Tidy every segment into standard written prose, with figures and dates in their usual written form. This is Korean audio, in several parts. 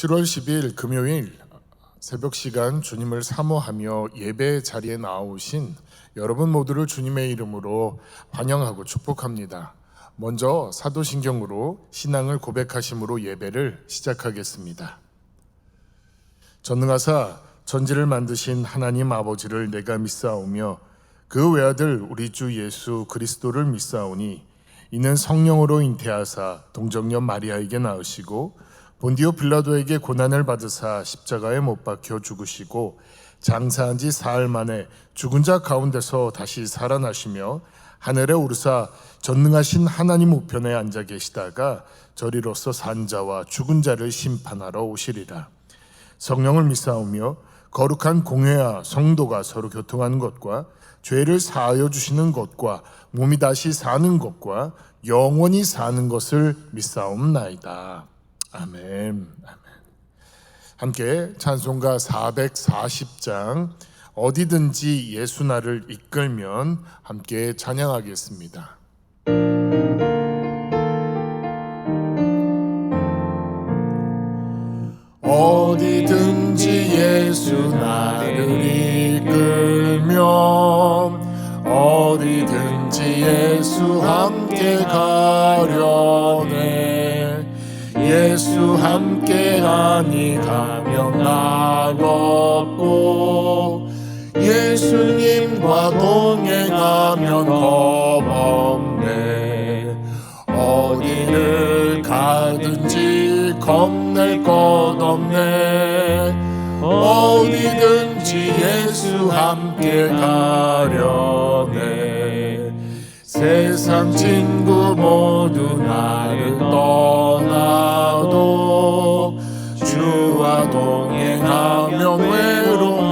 7월 10일 금요일 새벽 시간 주님을 사모하며 예배 자리에 나오신 여러분 모두를 주님의 이름으로 환영하고 축복합니다. 먼저 사도신경으로 신앙을 고백하심으로 예배를 시작하겠습니다. 전능하사 전지를 만드신 하나님 아버지를 내가 믿사오며 그 외아들 우리 주 예수 그리스도를 믿사오니 이는 성령으로 잉태하사 동정녀 마리아에게 낳으시고 본디오 빌라도에게 고난을 받으사 십자가에 못 박혀 죽으시고 장사한 지 사흘 만에 죽은 자 가운데서 다시 살아나시며 하늘에 오르사 전능하신 하나님 우편에 앉아 계시다가 저리로서 산 자와 죽은 자를 심판하러 오시리라. 성령을 믿사오며 거룩한 공회와 성도가 서로 교통하는 것과 죄를 사하여 주시는 것과 몸이 다시 사는 것과 영원히 사는 것을 믿사옵나이다. 아멘. 함께 찬송가 440장 어디든지 예수 나를 이끌면 함께 찬양하겠습니다. 어디든지 예수 나를 이끌면 어디든지 예수 함께 가려네. 예수 함께 가니 가면 낙없고 예수님과 동행하면 겁없네. 어디를 가든지 겁낼 것 없네. 어디든지 예수 함께 가려네. 세상 친구 모두 나를 떠나도 주와 동행하면 외로움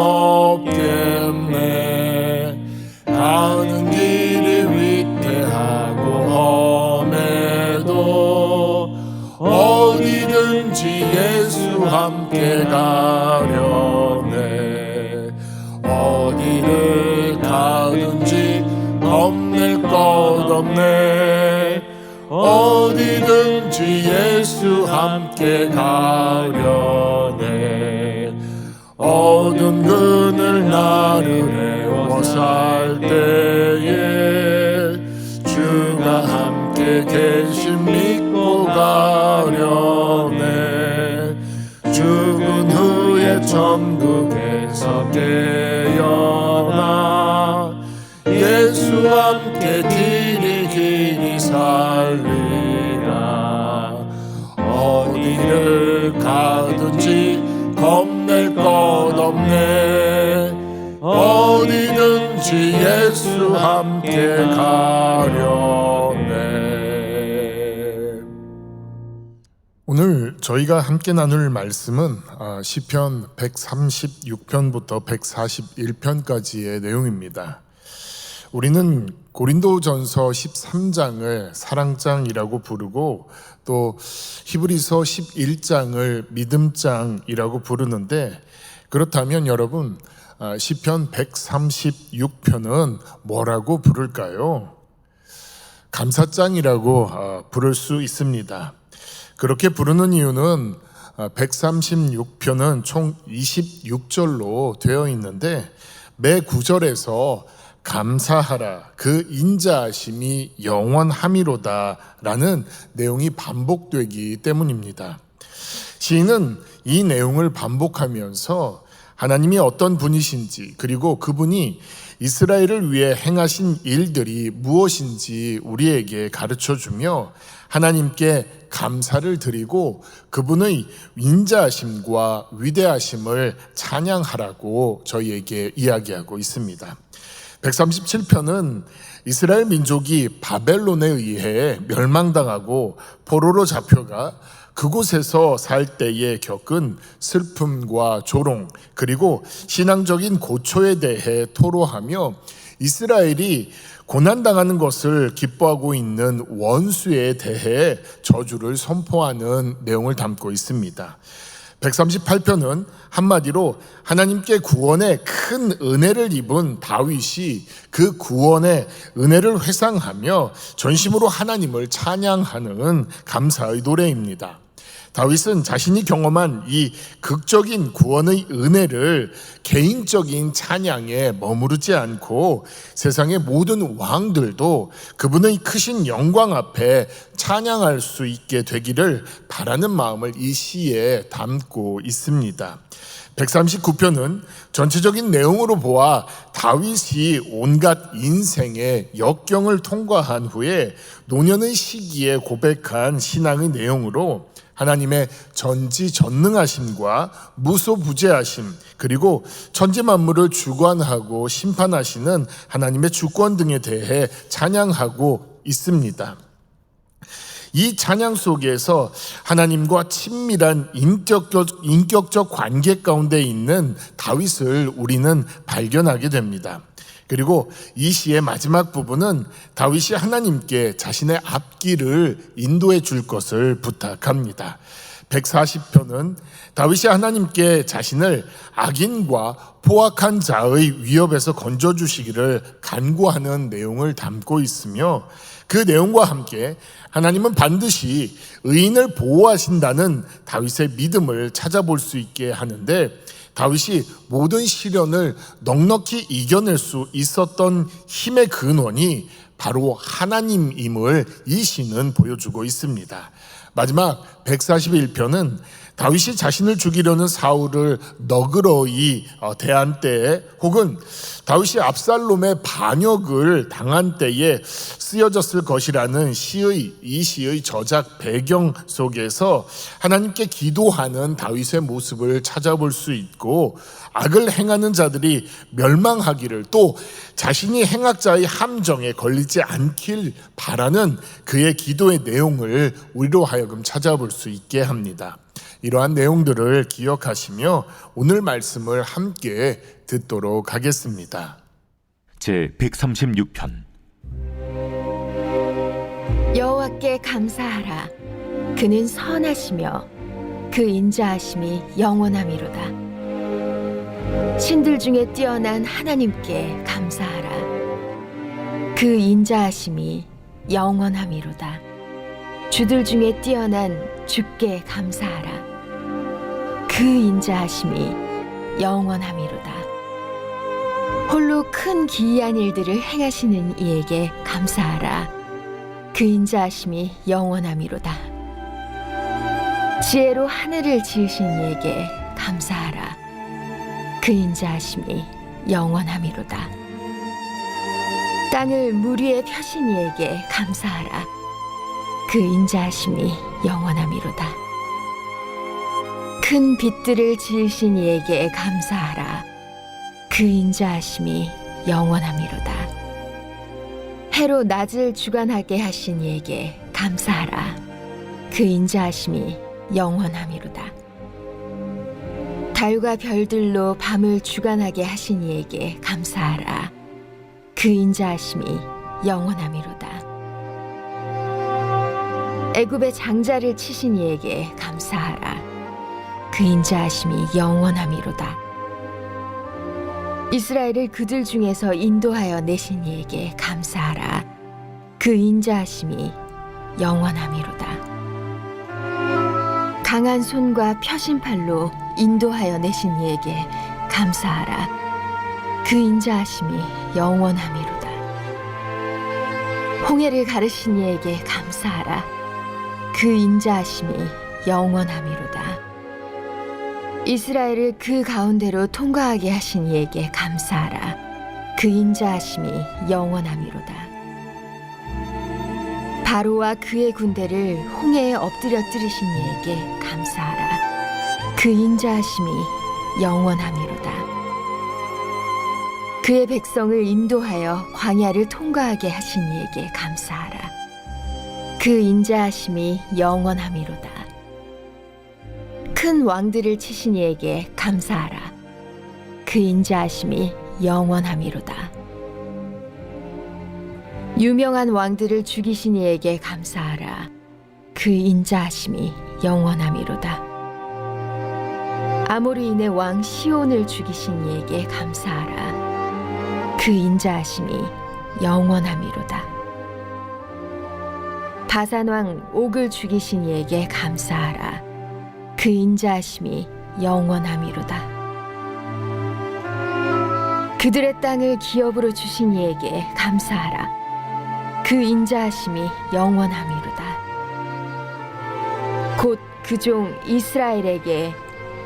없겠네. 가는 길이 위태하고 험해도 어디든지 예수 함께 가려네. 어디를 가든지 겁낼 것 없네. 어디든지 예수 함께 가려네. 어두운 그늘 나를 애워 살 때에 주가 함께 계심 믿고 가려네. 죽은 후에 천국에서 깨어나 예수 함께 길이 살리라. 어디를 가든지 겁낼 것 없네. 어디든지 예수 함께 가려네. 오늘 저희가 함께 나눌 말씀은 시편 136편부터 141편까지의 내용입니다. 우리는 고린도전서 13장을 사랑장이라고 부르고 또 히브리서 11장을 믿음장이라고 부르는데, 그렇다면 여러분 시편 136편은 뭐라고 부를까요? 감사장이라고 부를 수 있습니다. 그렇게 부르는 이유는 136편은 총 26절로 되어 있는데 매 구절에서 감사하라 그 인자하심이 영원함이로다 라는 내용이 반복되기 때문입니다. 시인은 이 내용을 반복하면서 하나님이 어떤 분이신지, 그리고 그분이 이스라엘을 위해 행하신 일들이 무엇인지 우리에게 가르쳐주며 하나님께 감사를 드리고 그분의 인자하심과 위대하심을 찬양하라고 저희에게 이야기하고 있습니다. 137편은 이스라엘 민족이 바벨론에 의해 멸망당하고 포로로 잡혀가 그곳에서 살 때에 겪은 슬픔과 조롱, 그리고 신앙적인 고초에 대해 토로하며 이스라엘이 고난당하는 것을 기뻐하고 있는 원수에 대해 저주를 선포하는 내용을 담고 있습니다. 138편은 한마디로 하나님께 구원의 큰 은혜를 입은 다윗이 그 구원의 은혜를 회상하며 전심으로 하나님을 찬양하는 감사의 노래입니다. 다윗은 자신이 경험한 이 극적인 구원의 은혜를 개인적인 찬양에 머무르지 않고 세상의 모든 왕들도 그분의 크신 영광 앞에 찬양할 수 있게 되기를 바라는 마음을 이 시에 담고 있습니다. 139편은 전체적인 내용으로 보아 다윗이 온갖 인생의 역경을 통과한 후에 노년의 시기에 고백한 신앙의 내용으로 하나님의 전지전능하심과 무소부재하심, 그리고 천지 만물을 주관하고 심판하시는 하나님의 주권 등에 대해 찬양하고 있습니다. 이 찬양 속에서 하나님과 친밀한 인격적 관계 가운데 있는 다윗을 우리는 발견하게 됩니다. 그리고 이 시의 마지막 부분은 다윗이 하나님께 자신의 앞길을 인도해 줄 것을 부탁합니다. 140편은 다윗이 하나님께 자신을 악인과 포악한 자의 위협에서 건져주시기를 간구하는 내용을 담고 있으며, 그 내용과 함께 하나님은 반드시 의인을 보호하신다는 다윗의 믿음을 찾아볼 수 있게 하는데, 다윗이 모든 시련을 넉넉히 이겨낼 수 있었던 힘의 근원이 바로 하나님임을 이 시는 보여주고 있습니다. 마지막 141편은 다윗이 자신을 죽이려는 사울을 너그러이 대한 때에, 혹은 다윗이 압살롬의 반역을 당한 때에 쓰여졌을 것이라는 이 시의 저작 배경 속에서 하나님께 기도하는 다윗의 모습을 찾아볼 수 있고, 악을 행하는 자들이 멸망하기를, 또 자신이 행악자의 함정에 걸리지 않길 바라는 그의 기도의 내용을 우리로 하여금 찾아볼 수 있게 합니다. 이러한 내용들을 기억하시며 오늘 말씀을 함께 듣도록 하겠습니다. 제 136편. 여호와께 감사하라. 그는 선하시며 그 인자하심이 영원함이로다. 신들 중에 뛰어난 하나님께 감사하라. 그 인자하심이 영원함이로다. 주들 중에 뛰어난 주께 감사하라. 그 인자하심이 영원함이로다. 홀로 큰 기이한 일들을 행하시는 이에게 감사하라. 그 인자하심이 영원함이로다. 지혜로 하늘을 지으신 이에게 감사하라. 그 인자하심이 영원함이로다. 땅을 물 위에 펴신 이에게 감사하라. 그 인자하심이 영원함이로다. 큰 빛들을 지으신 이에게 감사하라. 그 인자하심이 영원함이로다. 해로 낮을 주관하게 하신 이에게 감사하라. 그 인자하심이 영원함이로다. 달과 별들로 밤을 주관하게 하신 이에게 감사하라. 그 인자하심이 영원함이로다. 애굽의 장자를 치신 이에게 감사하라. 그 인자하심이 영원함이로다. 이스라엘을 그들 중에서 인도하여 내신 이에게 감사하라. 그 인자하심이 영원함이로다. 강한 손과 펴신 팔로 인도하여 내신 이에게 감사하라. 그 인자하심이 영원함이로다. 홍해를 가르신 이에게 감사하라. 그 인자하심이 영원함이로다. 이스라엘을 그 가운데로 통과하게 하신 이에게 감사하라. 그 인자하심이 영원함이로다. 바로와 그의 군대를 홍해에 엎드려 뜨리신 이에게 감사하라. 그 인자하심이 영원함이로다. 그의 백성을 인도하여 광야를 통과하게 하신 이에게 감사하라. 그 인자하심이 영원함이로다. 큰 왕들을 치신 이에게 감사하라. 그 인자하심이 영원함이로다. 유명한 왕들을 죽이신 이에게 감사하라. 그 인자하심이 영원함이로다. 아모리인의 왕 시온을 죽이신 이에게 감사하라. 그 인자하심이 영원함이로다. 바산 왕 옥을 죽이신 이에게 감사하라. 그 인자하심이 영원함이로다. 그들의 땅을 기업으로 주신 이에게 감사하라. 그 인자하심이 영원함이로다. 곧 그 종 이스라엘에게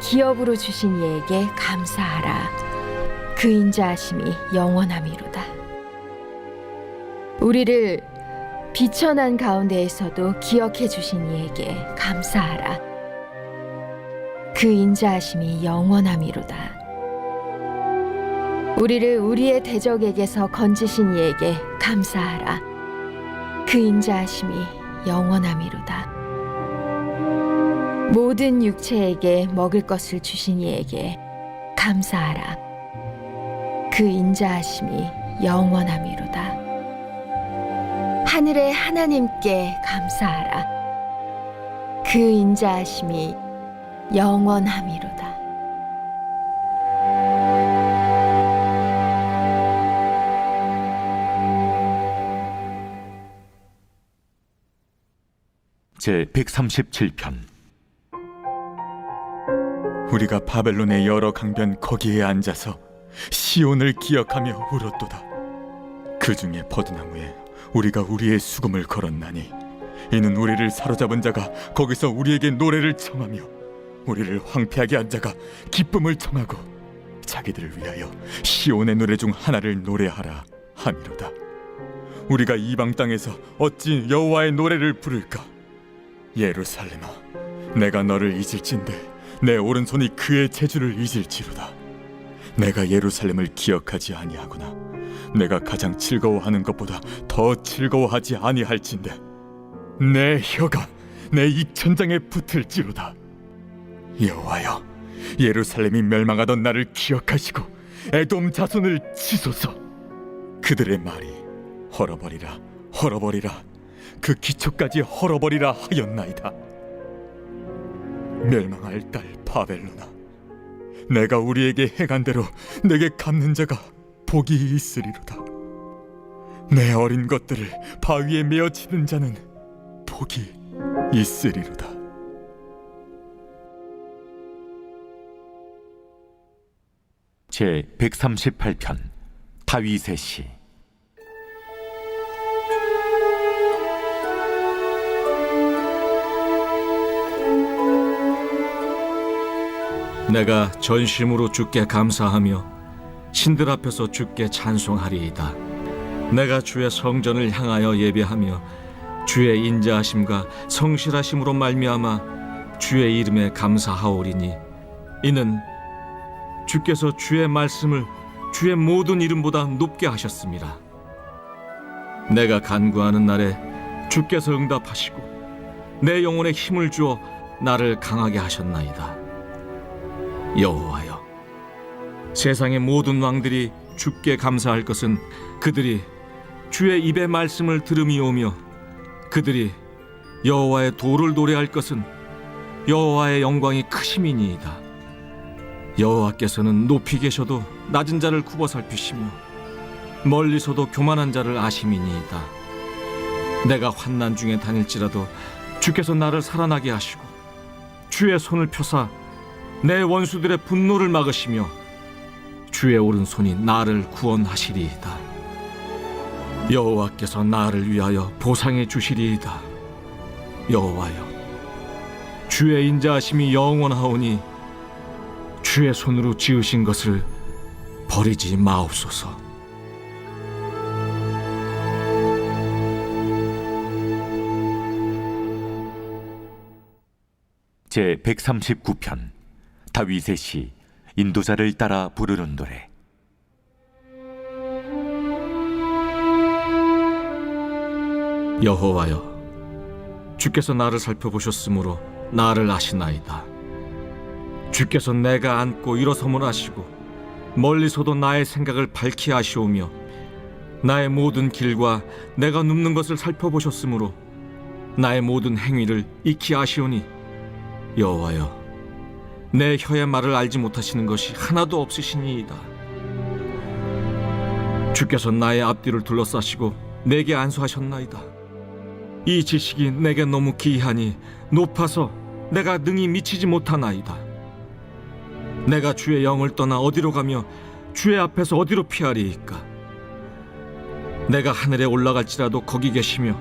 기업으로 주신 이에게 감사하라. 그 인자하심이 영원함이로다. 우리를 비천한 가운데에서도 기억해 주신 이에게 감사하라. 그 인자하심이 영원함이로다. 우리를 우리의 대적에게서 건지신 이에게 감사하라. 그 인자하심이 영원함이로다. 모든 육체에게 먹을 것을 주신 이에게 감사하라. 그 인자하심이 영원함이로다. 하늘의 하나님께 감사하라. 그 인자하심이 영원함이로다. 제 137편. 우리가 바벨론의 여러 강변 거기에 앉아서 시온을 기억하며 울었도다. 그 중에 버드나무에 우리가 우리의 수금을 걸었나니 이는 우리를 사로잡은 자가 거기서 우리에게 노래를 청하며 우리를 황폐하게 한 자가 기쁨을 청하고 자기들을 위하여 시온의 노래 중 하나를 노래하라 함이로다. 우리가 이방 땅에서 어찌 여호와의 노래를 부를까? 예루살렘아, 내가 너를 잊을진대 내 오른손이 그의 재주를 잊을지로다. 내가 예루살렘을 기억하지 아니하구나. 내가 가장 즐거워하는 것보다 더 즐거워하지 아니할진대 내 혀가 내 입천장에 붙을지로다. 여호와여, 예루살렘이 멸망하던 날을 기억하시고 에돔 자손을 치소서. 그들의 말이 헐어버리라 헐어버리라 그 기초까지 헐어버리라 하였나이다. 멸망할 딸 바벨론아, 내가 우리에게 행한 대로 내게 갚는 자가 복이 있으리로다. 내 어린 것들을 바위에 메어 치는 자는 복이 있으리로다. 제 138편. 다윗의 시. 내가 전심으로 주께 감사하며 신들 앞에서 주께 찬송하리이다. 내가 주의 성전을 향하여 예배하며 주의 인자하심과 성실하심으로 말미암아 주의 이름에 감사하오리니 이는 주께서 주의 말씀을 주의 모든 이름보다 높게 하셨습니다. 내가 간구하는 날에 주께서 응답하시고 내 영혼에 힘을 주어 나를 강하게 하셨나이다. 여호와여, 세상의 모든 왕들이 주께 감사할 것은 그들이 주의 입의 말씀을 들음이오며 그들이 여호와의 도를 노래할 것은 여호와의 영광이 크심이니이다. 여호와께서는 높이 계셔도 낮은 자를 굽어 살피시며 멀리서도 교만한 자를 아심이니이다. 내가 환난 중에 다닐지라도 주께서 나를 살아나게 하시고 주의 손을 펴사 내 원수들의 분노를 막으시며 주의 오른손이 나를 구원하시리이다. 여호와께서 나를 위하여 보상해 주시리이다. 여호와여, 주의 인자하심이 영원하오니 주의 손으로 지으신 것을 버리지 마옵소서. 제 139편. 다윗의 시. 인도자를 따라 부르는 노래. 여호와여, 주께서 나를 살펴보셨으므로 나를 아시나이다. 주께서 내가 앉고 일어섬을 아시고 멀리서도 나의 생각을 밝히 아시오며 나의 모든 길과 내가 눕는 것을 살펴보셨으므로 나의 모든 행위를 익히 아시오니 여호와여, 내 혀의 말을 알지 못하시는 것이 하나도 없으시니이다. 주께서 나의 앞뒤를 둘러싸시고 내게 안수하셨나이다. 이 지식이 내게 너무 기이하니 높아서 내가 능히 미치지 못하나이다. 내가 주의 영을 떠나 어디로 가며 주의 앞에서 어디로 피하리이까? 내가 하늘에 올라갈지라도 거기 계시며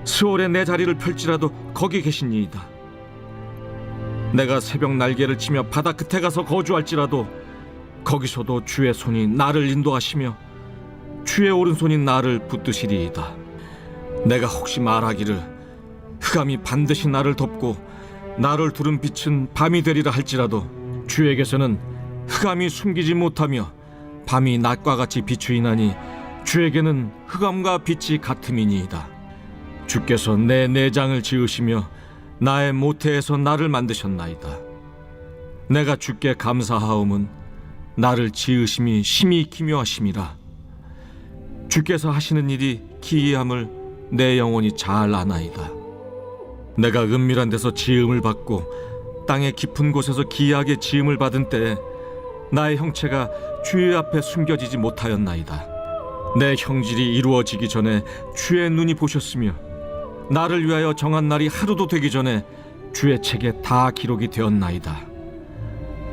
스월에 내 자리를 펼지라도 거기 계시니이다. 내가 새벽 날개를 치며 바다 끝에 가서 거주할지라도 거기서도 주의 손이 나를 인도하시며 주의 오른손이 나를 붙드시리이다. 내가 혹시 말하기를 흑암이 반드시 나를 덮고 나를 두른 빛은 밤이 되리라 할지라도 주에게서는 흑암이 숨기지 못하며 밤이 낮과 같이 비추이나니 주에게는 흑암과 빛이 같음이니이다. 주께서 내 내장을 지으시며 나의 모태에서 나를 만드셨나이다. 내가 주께 감사하옴은 나를 지으심이 심히 기묘하심이라. 주께서 하시는 일이 기이함을 내 영혼이 잘 아나이다. 내가 은밀한 데서 지음을 받고 땅의 깊은 곳에서 기이하게 지음을 받은 때에 나의 형체가 주의 앞에 숨겨지지 못하였나이다. 내 형질이 이루어지기 전에 주의 눈이 보셨으며 나를 위하여 정한 날이 하루도 되기 전에 주의 책에 다 기록이 되었나이다.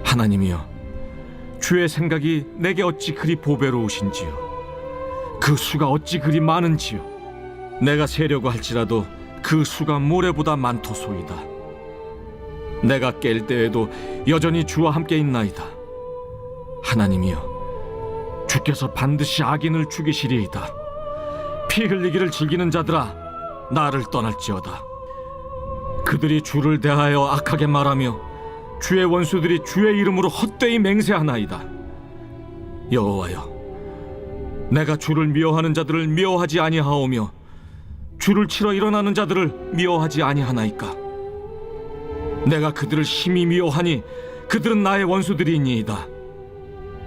하나님이여, 주의 생각이 내게 어찌 그리 보배로우신지요. 그 수가 어찌 그리 많은지요. 내가 세려고 할지라도 그 수가 모래보다 많도소이다. 내가 깰 때에도 여전히 주와 함께 있나이다. 하나님이여, 주께서 반드시 악인을 죽이시리이다. 피 흘리기를 즐기는 자들아, 나를 떠날지어다. 그들이 주를 대하여 악하게 말하며 주의 원수들이 주의 이름으로 헛되이 맹세하나이다. 여호와여, 내가 주를 미워하는 자들을 미워하지 아니하오며 주를 치러 일어나는 자들을 미워하지 아니하나이까? 내가 그들을 심히 미워하니 그들은 나의 원수들이니이다.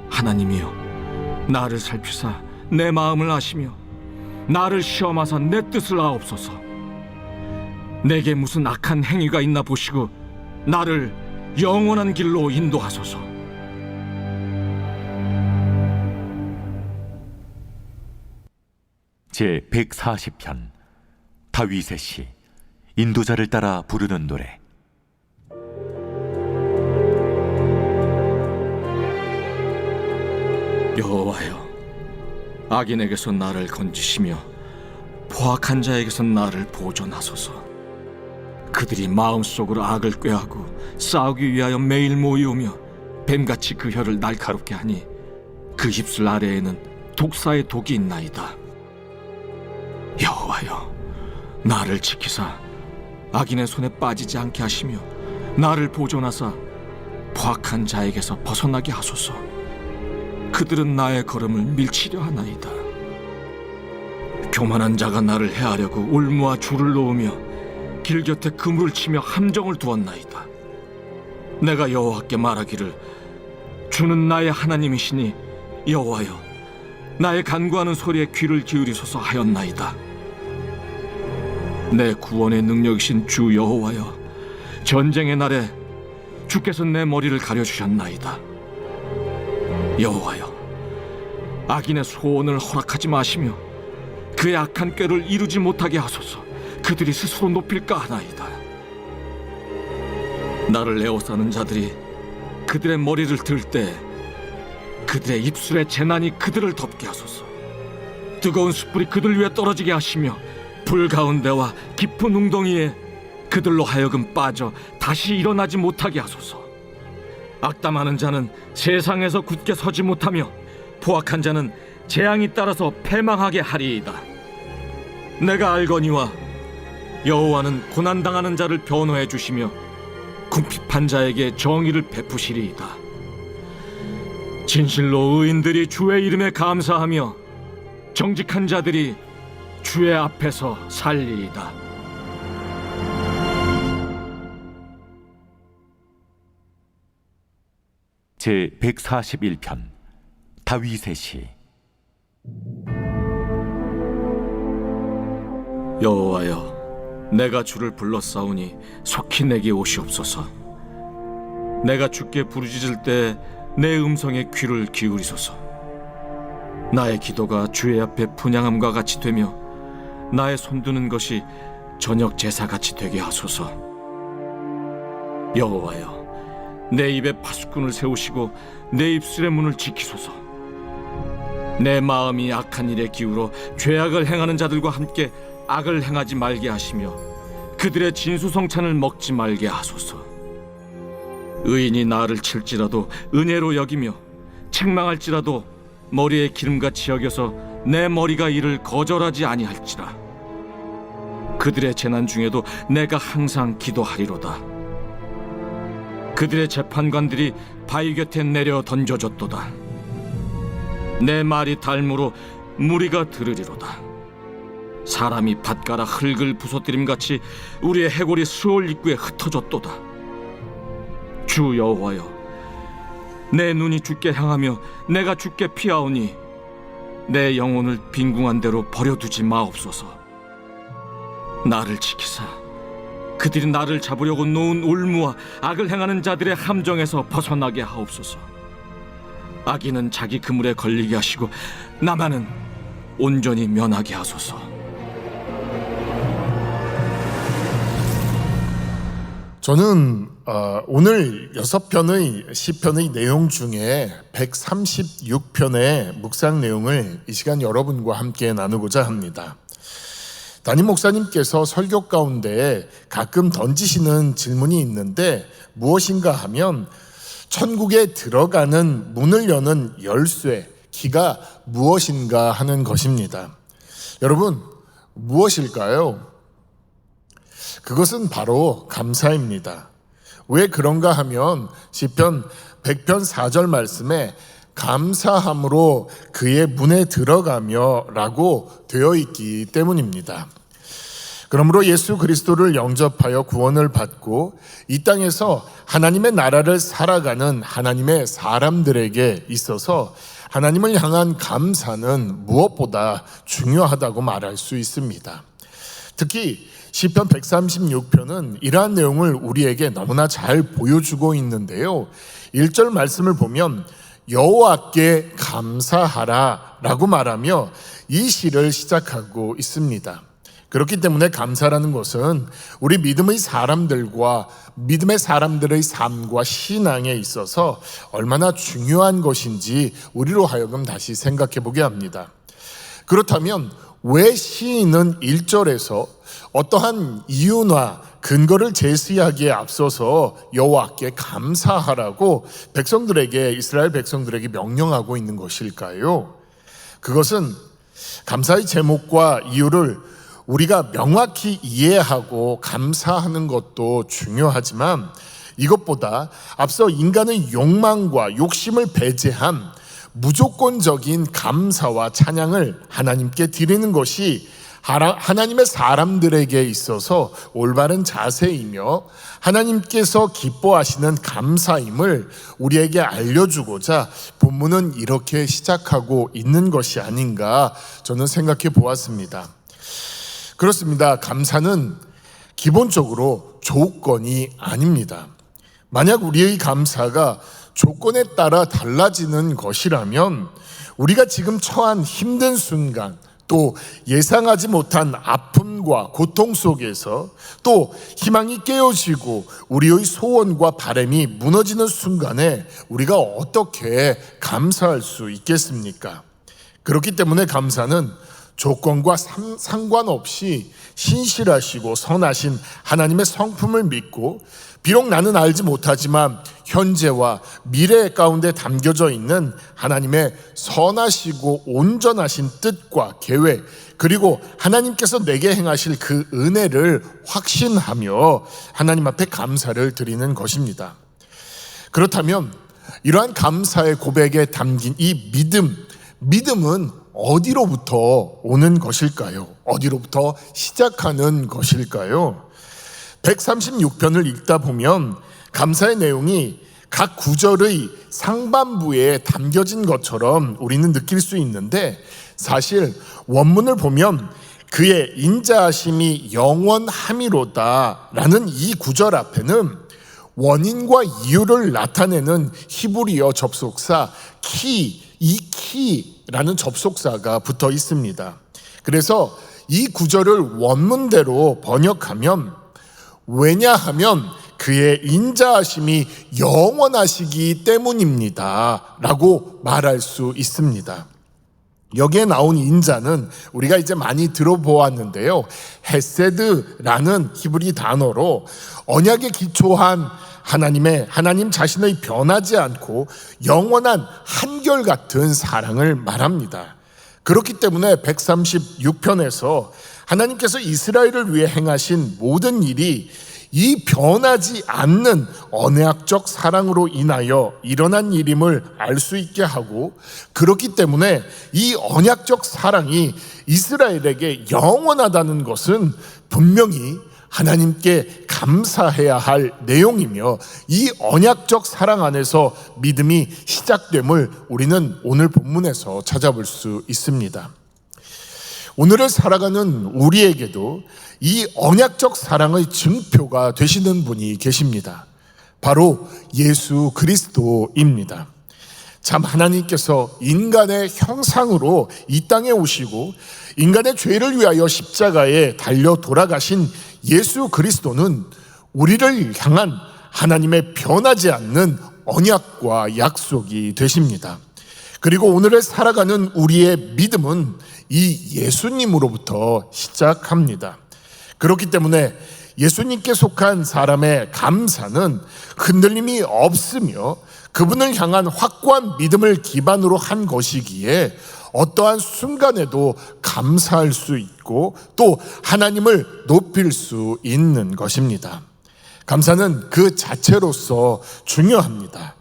하나님이여, 나를 살피사 내 마음을 아시며 나를 시험하사 내 뜻을 아옵소서. 내게 무슨 악한 행위가 있나 보시고 나를 영원한 길로 인도하소서. 제 140편 다윗의 시 인도자를 따라 부르는 노래. 여호와여, 악인에게서 나를 건지시며 포악한 자에게서 나를 보존하소서. 그들이 마음속으로 악을 꾀하고 싸우기 위하여 매일 모이오며 뱀같이 그 혀를 날카롭게 하니 그 입술 아래에는 독사의 독이 있나이다. 여호와여, 나를 지키사 악인의 손에 빠지지 않게 하시며 나를 보존하사 포악한 자에게서 벗어나게 하소서. 그들은 나의 걸음을 밀치려 하나이다. 교만한 자가 나를 해하려고 올무와 줄을 놓으며 길 곁에 그물을 치며 함정을 두었나이다. 내가 여호와께 말하기를 주는 나의 하나님이시니 여호와여, 나의 간구하는 소리에 귀를 기울이소서 하였나이다. 내 구원의 능력이신 주 여호와여, 전쟁의 날에 주께서 내 머리를 가려주셨나이다. 여호와여, 악인의 소원을 허락하지 마시며 그의 악한 꾀를 이루지 못하게 하소서. 그들이 스스로 높일까 하나이다. 나를 에워싸는 자들이 그들의 머리를 들 때 그들의 입술에 재난이 그들을 덮게 하소서. 뜨거운 숯불이 그들 위에 떨어지게 하시며 불 가운데와 깊은 웅덩이에 그들로 하여금 빠져 다시 일어나지 못하게 하소서. 악담하는 자는 세상에서 굳게 서지 못하며 포악한 자는 재앙이 따라서 패망하게 하리이다. 내가 알거니와 여호와는 고난당하는 자를 변호해 주시며 궁핍한 자에게 정의를 베푸시리이다. 진실로 의인들이 주의 이름에 감사하며 정직한 자들이 주의 앞에서 살리이다. 제 141편 다윗의 시. 여호와여, 내가 주를 불러싸우니 속히 내게 오시옵소서. 내가 주께 부르짖을 때 내 음성에 귀를 기울이소서. 나의 기도가 주의 앞에 분향함과 같이 되며 나의 손드는 것이 저녁 제사같이 되게 하소서. 여호와여, 내 입에 파수꾼을 세우시고 내 입술의 문을 지키소서. 내 마음이 악한 일에 기울어 죄악을 행하는 자들과 함께 악을 행하지 말게 하시며 그들의 진수성찬을 먹지 말게 하소서. 의인이 나를 칠지라도 은혜로 여기며 책망할지라도 머리에 기름같이 여겨서 내 머리가 이를 거절하지 아니할지라. 그들의 재난 중에도 내가 항상 기도하리로다. 그들의 재판관들이 바위 곁에 내려 던져졌도다. 내 말이 달무로 무리가 들으리로다. 사람이 밭가라 흙을 부서뜨림같이 우리의 해골이 수올 입구에 흩어졌도다. 주 여호와여, 내 눈이 주께 향하며 내가 주께 피하오니 내 영혼을 빈궁한 대로 버려두지 마옵소서. 나를 지키사 그들이 나를 잡으려고 놓은 올무와 악을 행하는 자들의 함정에서 벗어나게 하옵소서. 악인은 자기 그물에 걸리게 하시고 나만은 온전히 면하게 하소서. 저는 오늘 6편의 시편의 내용 중에 136편의 묵상 내용을 이 시간 여러분과 함께 나누고자 합니다. 담임 목사님께서 설교 가운데 가끔 던지시는 질문이 있는데 무엇인가 하면 천국에 들어가는 문을 여는 열쇠, 키가 무엇인가 하는 것입니다. 여러분, 무엇일까요? 그것은 바로 감사입니다. 왜 그런가 하면 시편 100편 4절 말씀에 감사함으로 그의 문에 들어가며 라고 되어 있기 때문입니다. 그러므로 예수 그리스도를 영접하여 구원을 받고 이 땅에서 하나님의 나라를 살아가는 하나님의 사람들에게 있어서 하나님을 향한 감사는 무엇보다 중요하다고 말할 수 있습니다. 특히 시편 136편은 이러한 내용을 우리에게 너무나 잘 보여주고 있는데요. 1절 말씀을 보면 여호와께 감사하라 라고 말하며 이 시를 시작하고 있습니다. 그렇기 때문에 감사라는 것은 우리 믿음의 사람들의 삶과 신앙에 있어서 얼마나 중요한 것인지 우리로 하여금 다시 생각해 보게 합니다. 그렇다면 왜 시인은 1절에서 어떠한 이유나 근거를 제시하기에 앞서서 여호와께 감사하라고 이스라엘 백성들에게 명령하고 있는 것일까요? 그것은 감사의 제목과 이유를 우리가 명확히 이해하고 감사하는 것도 중요하지만 이것보다 앞서 인간의 욕망과 욕심을 배제한 무조건적인 감사와 찬양을 하나님께 드리는 것이 하나님의 사람들에게 있어서 올바른 자세이며 하나님께서 기뻐하시는 감사임을 우리에게 알려주고자 본문은 이렇게 시작하고 있는 것이 아닌가 저는 생각해 보았습니다. 그렇습니다. 감사는 기본적으로 조건이 아닙니다. 만약 우리의 감사가 조건에 따라 달라지는 것이라면 우리가 지금 처한 힘든 순간, 또 예상하지 못한 아픔과 고통 속에서 또 희망이 깨어지고 우리의 소원과 바람이 무너지는 순간에 우리가 어떻게 감사할 수 있겠습니까? 그렇기 때문에 감사는 조건과 상관없이 신실하시고 선하신 하나님의 성품을 믿고 비록 나는 알지 못하지만 현재와 미래 가운데 담겨져 있는 하나님의 선하시고 온전하신 뜻과 계획, 그리고 하나님께서 내게 행하실 그 은혜를 확신하며 하나님 앞에 감사를 드리는 것입니다. 그렇다면 이러한 감사의 고백에 담긴 이 믿음은 어디로부터 오는 것일까요? 어디로부터 시작하는 것일까요? 136편을 읽다 보면 감사의 내용이 각 구절의 상반부에 담겨진 것처럼 우리는 느낄 수 있는데 사실 원문을 보면 그의 인자하심이 영원함이로다 라는 이 구절 앞에는 원인과 이유를 나타내는 히브리어 접속사 키라는 접속사가 붙어 있습니다. 그래서 이 구절을 원문대로 번역하면 왜냐하면 그의 인자하심이 영원하시기 때문입니다 라고 말할 수 있습니다. 여기에 나온 인자는 우리가 이제 많이 들어보았는데요, 헤세드라는 히브리 단어로 언약에 기초한 하나님 자신의 변하지 않고 영원한 한결같은 사랑을 말합니다. 그렇기 때문에 136편에서 하나님께서 이스라엘을 위해 행하신 모든 일이 이 변하지 않는 언약적 사랑으로 인하여 일어난 일임을 알 수 있게 하고, 그렇기 때문에 이 언약적 사랑이 이스라엘에게 영원하다는 것은 분명히 하나님께 감사해야 할 내용이며, 이 언약적 사랑 안에서 믿음이 시작됨을 우리는 오늘 본문에서 찾아볼 수 있습니다. 오늘을 살아가는 우리에게도 이 언약적 사랑의 증표가 되시는 분이 계십니다. 바로 예수 그리스도입니다. 참 하나님께서 인간의 형상으로 이 땅에 오시고 인간의 죄를 위하여 십자가에 달려 돌아가신 예수 그리스도는 우리를 향한 하나님의 변하지 않는 언약과 약속이 되십니다. 그리고 오늘을 살아가는 우리의 믿음은 이 예수님으로부터 시작합니다. 그렇기 때문에 예수님께 속한 사람의 감사는 흔들림이 없으며 그분을 향한 확고한 믿음을 기반으로 한 것이기에 어떠한 순간에도 감사할 수 있고 또 하나님을 높일 수 있는 것입니다. 감사는 그 자체로서 중요합니다.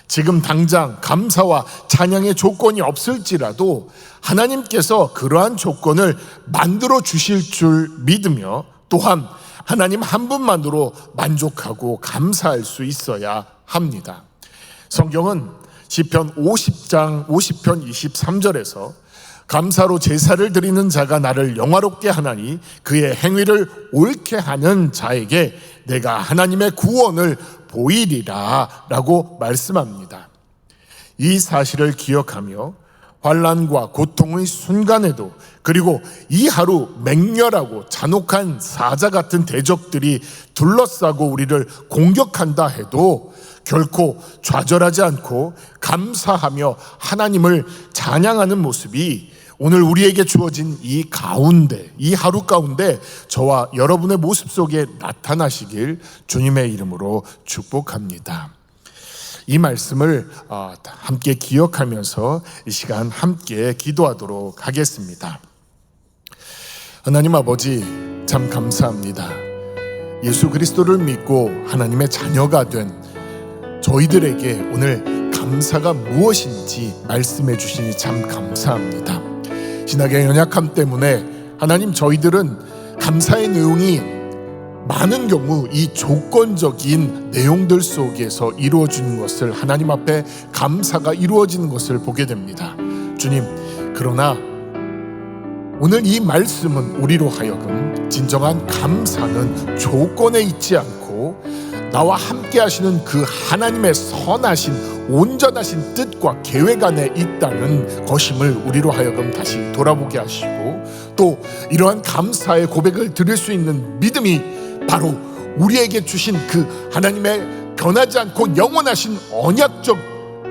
지금 당장 감사와 찬양의 조건이 없을지라도 하나님께서 그러한 조건을 만들어 주실 줄 믿으며 또한 하나님 한 분만으로 만족하고 감사할 수 있어야 합니다. 성경은 시편 50장 50편 23절에서 감사로 제사를 드리는 자가 나를 영화롭게 하나니 그의 행위를 옳게 하는 자에게 내가 하나님의 구원을 보이리라 라고 말씀합니다. 이 사실을 기억하며 환난과 고통의 순간에도, 그리고 이 하루 맹렬하고 잔혹한 사자 같은 대적들이 둘러싸고 우리를 공격한다 해도 결코 좌절하지 않고 감사하며 하나님을 찬양하는 모습이 오늘 우리에게 주어진 이 하루 가운데 저와 여러분의 모습 속에 나타나시길 주님의 이름으로 축복합니다. 이 말씀을 함께 기억하면서 이 시간 함께 기도하도록 하겠습니다. 하나님 아버지, 참 감사합니다. 예수 그리스도를 믿고 하나님의 자녀가 된 저희들에게 오늘 감사가 무엇인지 말씀해 주시니 참 감사합니다. 신학의 연약함 때문에 하나님, 저희들은 감사의 내용이 많은 경우 이 조건적인 내용들 속에서 이루어지는 것을, 하나님 앞에 감사가 이루어지는 것을 보게 됩니다. 주님, 그러나 오늘 이 말씀은 우리로 하여금 진정한 감사는 조건에 있지 않고 나와 함께 하시는 그 하나님의 선하신 온전하신 뜻과 계획 안에 있다는 것임을 우리로 하여금 다시 돌아보게 하시고, 또 이러한 감사의 고백을 드릴 수 있는 믿음이 바로 우리에게 주신 그 하나님의 변하지 않고 영원하신 언약적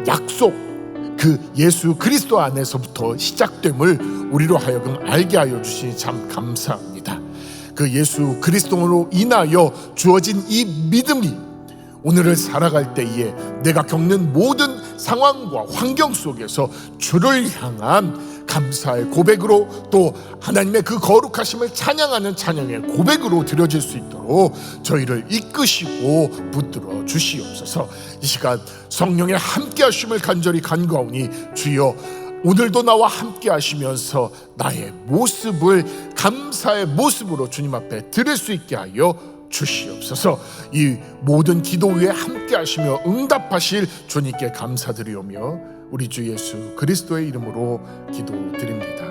약속, 그 예수 그리스도 안에서부터 시작됨을 우리로 하여금 알게 하여 주시니 참 감사합니다. 그 예수 그리스도로 인하여 주어진 이 믿음이 오늘을 살아갈 때에 내가 겪는 모든 상황과 환경 속에서 주를 향한 감사의 고백으로, 또 하나님의 그 거룩하심을 찬양하는 찬양의 고백으로 드려질 수 있도록 저희를 이끄시고 붙들어 주시옵소서. 이 시간 성령의 함께 하심을 간절히 간구하오니 주여, 오늘도 나와 함께 하시면서 나의 모습을 감사의 모습으로 주님 앞에 드릴 수 있게 하여 주시옵소서. 이 모든 기도 위에 함께 하시며 응답하실 주님께 감사드리오며 우리 주 예수 그리스도의 이름으로 기도드립니다.